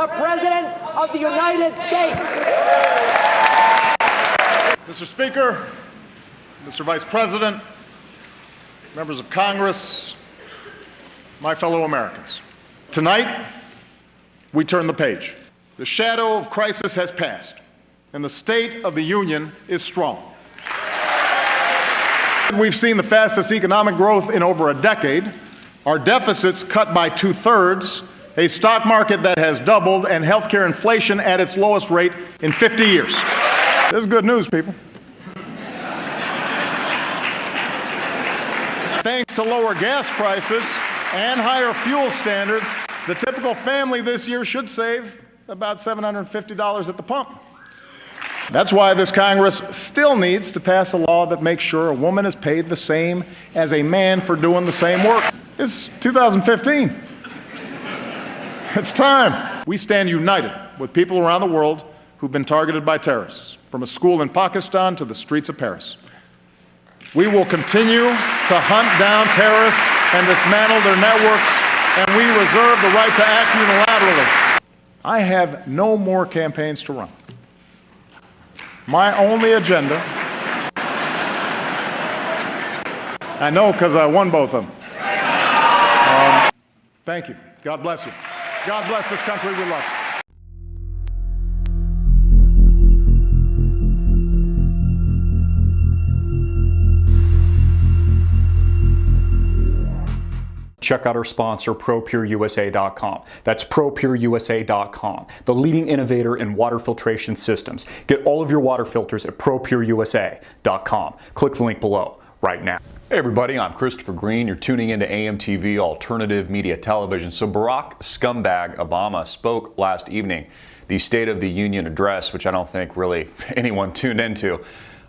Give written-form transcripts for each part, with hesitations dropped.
the President of the United States. Mr. Speaker, Mr. Vice President, members of Congress, my fellow Americans. Tonight, we turn the page. The shadow of crisis has passed, and the state of the union is strong. We've seen the fastest economic growth in over a decade, our deficits cut by 2/3, a stock market that has doubled, and healthcare inflation at its lowest rate in 50 years. This is good news, people. Thanks to lower gas prices and higher fuel standards, the typical family this year should save about $750 at the pump. That's why this Congress still needs to pass a law that makes sure a woman is paid the same as a man for doing the same work. It's 2015. It's time. We stand united with people around the world who've been targeted by terrorists, from a school in Pakistan to the streets of Paris. We will continue to hunt down terrorists and dismantle their networks, and we reserve the right to act unilaterally. I have no more campaigns to run. My only agenda, I know because I won both of them. Thank you. God bless you. God bless this country we love. Check out our sponsor, ProPureUSA.com. That's ProPureUSA.com, the leading innovator in water filtration systems. Get all of your water filters at ProPureUSA.com. Click the link below right now. Hey everybody, I'm Christopher Green. You're tuning into AMTV Alternative Media Television. So Barack Scumbag Obama spoke last evening, the State of the Union address, which I don't think really anyone tuned into.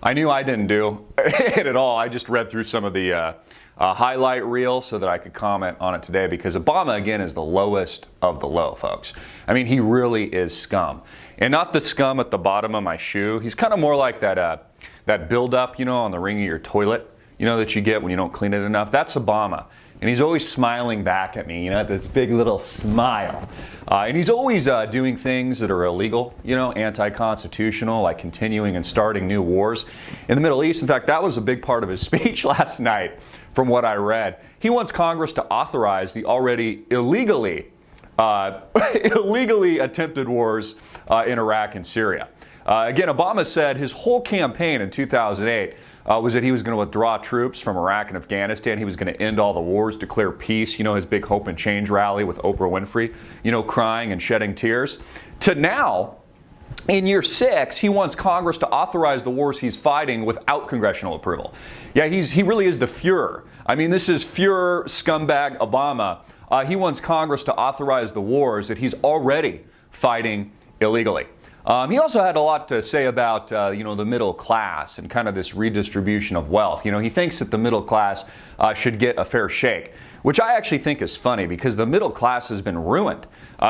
I knew I didn't do it at all. I just read through some of the highlight reel so that I could comment on it today, because Obama, again, is the lowest of the low, folks. I mean, he really is scum. And not the scum at the bottom of my shoe. He's kind of more like that buildup, you know, on the ring of your toilet, you know, that you get when you don't clean it enough. That's Obama. And he's always smiling back at me, you know, this big little smile. And he's always doing things that are illegal, you know, anti-constitutional, like continuing and starting new wars in the Middle East. In fact, that was a big part of his speech last night, from what I read. He wants Congress to authorize the already illegally attempted wars in Iraq and Syria. Again, Obama said his whole campaign in 2008 was that he was going to withdraw troops from Iraq and Afghanistan. He was going to end all the wars, declare peace. You know, his big Hope and Change rally with Oprah Winfrey, you know, crying and shedding tears. To now, in year 6, he wants Congress to authorize the wars he's fighting without congressional approval. Yeah, he really is the Fuhrer. I mean, this is Fuhrer scumbag Obama. He wants Congress to authorize the wars that he's already fighting illegally. He also had a lot to say about, you know, the middle class and kind of this redistribution of wealth. You know, he thinks that the middle class should get a fair shake, which I actually think is funny, because the middle class has been ruined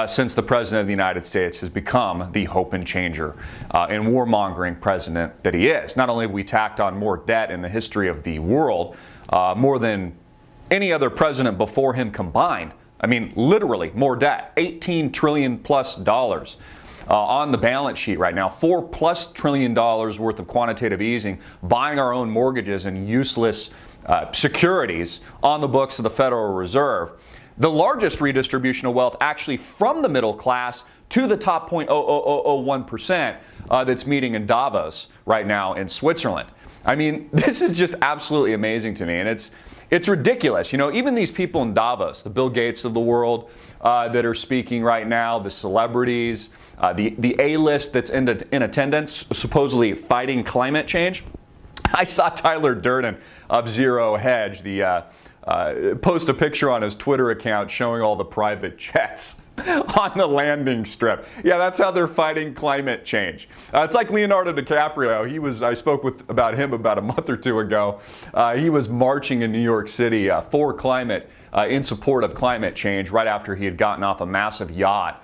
since the President of the United States has become the hope and changer and warmongering president that he is. Not only have we tacked on more debt in the history of the world, more than any other president before him combined. I mean, literally more debt, $18 trillion plus on the balance sheet right now, $4+ trillion worth of quantitative easing, buying our own mortgages and useless securities on the books of the Federal Reserve. The largest redistribution of wealth actually from the middle class to the top 0.0001% that's meeting in Davos right now in Switzerland. I mean, this is just absolutely amazing to me, and it's ridiculous. You know, even these people in Davos, the Bill Gates of the world that are speaking right now, the celebrities, the A-list that's in attendance, supposedly fighting climate change. I saw Tyler Durden of Zero Hedge, post a picture on his Twitter account showing all the private jets on the landing strip. Yeah, that's how they're fighting climate change. It's like Leonardo DiCaprio. I spoke about him about a month or two ago. He was marching in New York City for climate, in support of climate change, right after he had gotten off a massive yacht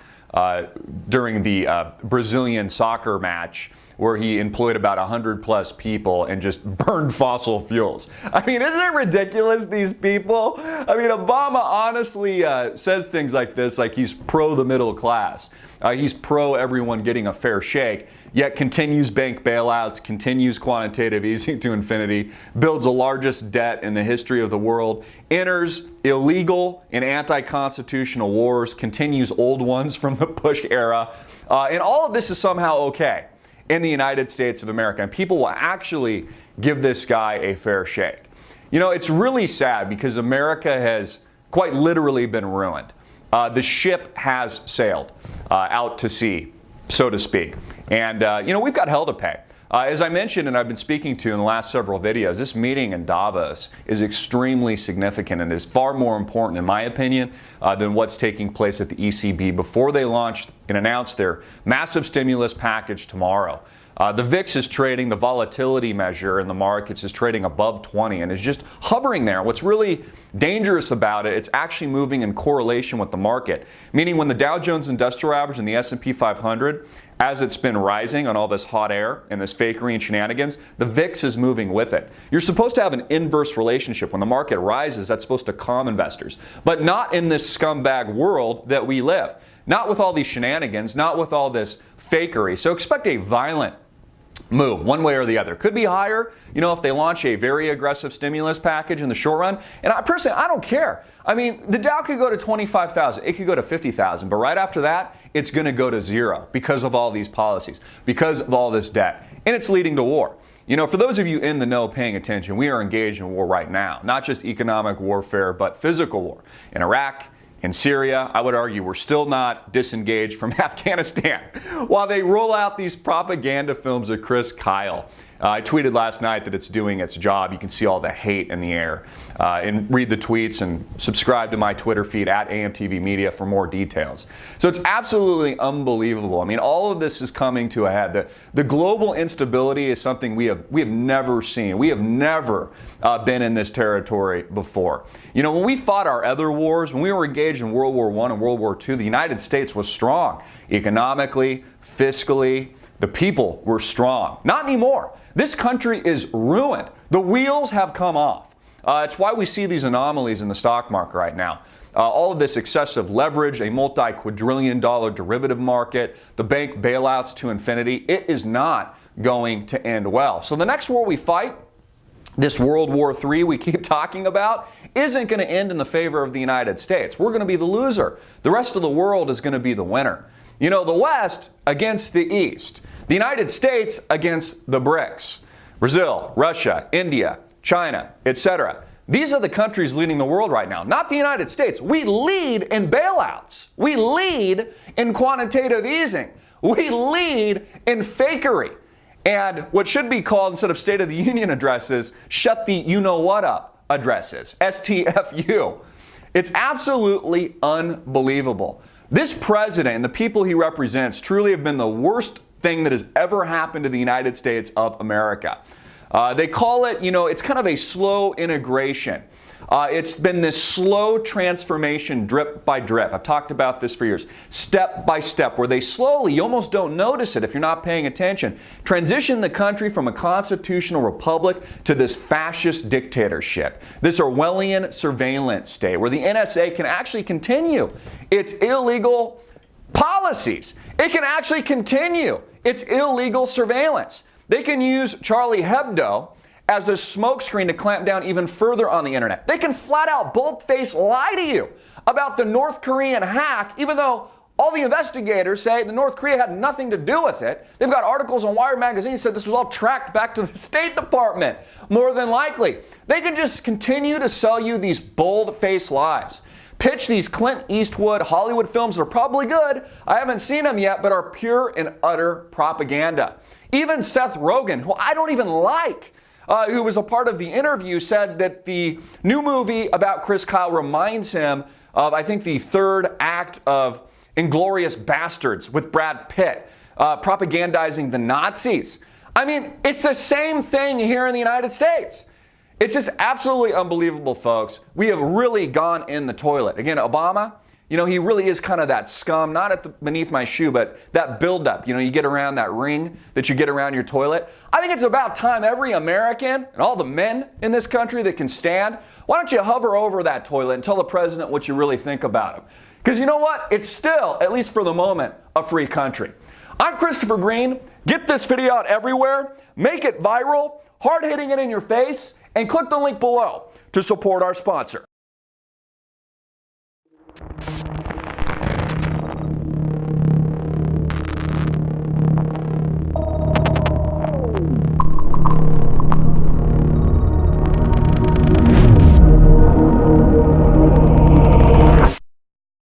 during the Brazilian soccer match where he employed about 100 plus people and just burned fossil fuels. I mean, isn't it ridiculous, these people? I mean, Obama honestly says things like this, like he's pro the middle class. He's pro everyone getting a fair shake, yet continues bank bailouts, continues quantitative easing to infinity, builds the largest debt in the history of the world, enters illegal and anti-constitutional wars, continues old ones from the Bush era, and all of this is somehow okay in the United States of America, and people will actually give this guy a fair shake. You know, it's really sad because America has quite literally been ruined. The ship has sailed out to sea, so to speak. And, you know, we've got hell to pay. As I mentioned, and I've been speaking to in the last several videos, this meeting in Davos is extremely significant and is far more important, in my opinion, than what's taking place at the ECB before they launched and announced their massive stimulus package tomorrow. The VIX is trading, the volatility measure in the markets is trading above 20 and is just hovering there. What's really dangerous about it, it's actually moving in correlation with the market, meaning when the Dow Jones Industrial Average and the S&P 500, as it's been rising on all this hot air and this fakery and shenanigans, the VIX is moving with it. You're supposed to have an inverse relationship. When the market rises, that's supposed to calm investors, but not in this scumbag world that we live. Not with all these shenanigans, not with all this fakery. So expect a violent move one way or the other. Could be higher, you know, if they launch a very aggressive stimulus package in the short run. And I personally, I don't care. I mean, the Dow could go to 25,000. It could go to 50,000. But right after that, it's going to go to zero because of all these policies, because of all this debt. And it's leading to war. You know, for those of you in the know paying attention, we are engaged in war right now. Not just economic warfare, but physical war. In Iraq, in Syria, I would argue we're still not disengaged from Afghanistan while they roll out these propaganda films of Chris Kyle. I tweeted last night that it's doing its job. You can see all the hate in the air. And read the tweets and subscribe to my Twitter feed at AMTV Media for more details. So it's absolutely unbelievable. I mean, all of this is coming to a head. The global instability is something we have never seen. We have never been in this territory before. You know, when we fought our other wars, when we were engaged in World War I and World War II, the United States was strong economically, fiscally. The people were strong. Not anymore. This country is ruined. The wheels have come off. It's why we see these anomalies in the stock market right now. All of this excessive leverage, a multi-quadrillion-dollar derivative market, the bank bailouts to infinity, it is not going to end well. So the next war we fight, this World War III we keep talking about, isn't going to end in the favor of the United States. We're going to be the loser. The rest of the world is going to be the winner. You know, the West against the East. The United States against the BRICS. Brazil, Russia, India, China, etc. These are the countries leading the world right now, not the United States. We lead in bailouts. We lead in quantitative easing. We lead in fakery. And what should be called, instead of State of the Union addresses, shut the you-know-what-up addresses, STFU. It's absolutely unbelievable. This president and the people he represents truly have been the worst thing that has ever happened to the United States of America. They call it, you know, it's kind of a slow integration. It's been this slow transformation, drip by drip. I've talked about this for years. Step by step, where they slowly, you almost don't notice it if you're not paying attention, transition the country from a constitutional republic to this fascist dictatorship, this Orwellian surveillance state, where the NSA can actually continue its illegal policies. It can actually continue its illegal surveillance. They can use Charlie Hebdo as a smokescreen to clamp down even further on the internet. They can flat out bold-faced lie to you about the North Korean hack, even though all the investigators say that North Korea had nothing to do with it. They've got articles on Wired magazine that said this was all tracked back to the State Department, more than likely. They can just continue to sell you these bold-faced lies. Pitch these Clint Eastwood Hollywood films that are probably good. I haven't seen them yet, but are pure and utter propaganda. Even Seth Rogen, who I don't even like, who was a part of the interview, said that the new movie about Chris Kyle reminds him of, I think, the third act of Inglourious Bastards with Brad Pitt, propagandizing the Nazis. I mean, it's the same thing here in the United States. It's just absolutely unbelievable, folks. We have really gone in the toilet. Again, Obama, You know, he really is kind of that scum, not at the, beneath my shoe, but that buildup. You know, you get around that ring that you get around your toilet. I think it's about time every American and all the men in this country that can stand, why don't you hover over that toilet and tell the president what you really think about him? Because you know what? It's still, at least for the moment, a free country. I'm Christopher Green. Get this video out everywhere, make it viral, hard hitting it in your face, and click the link below to support our sponsor.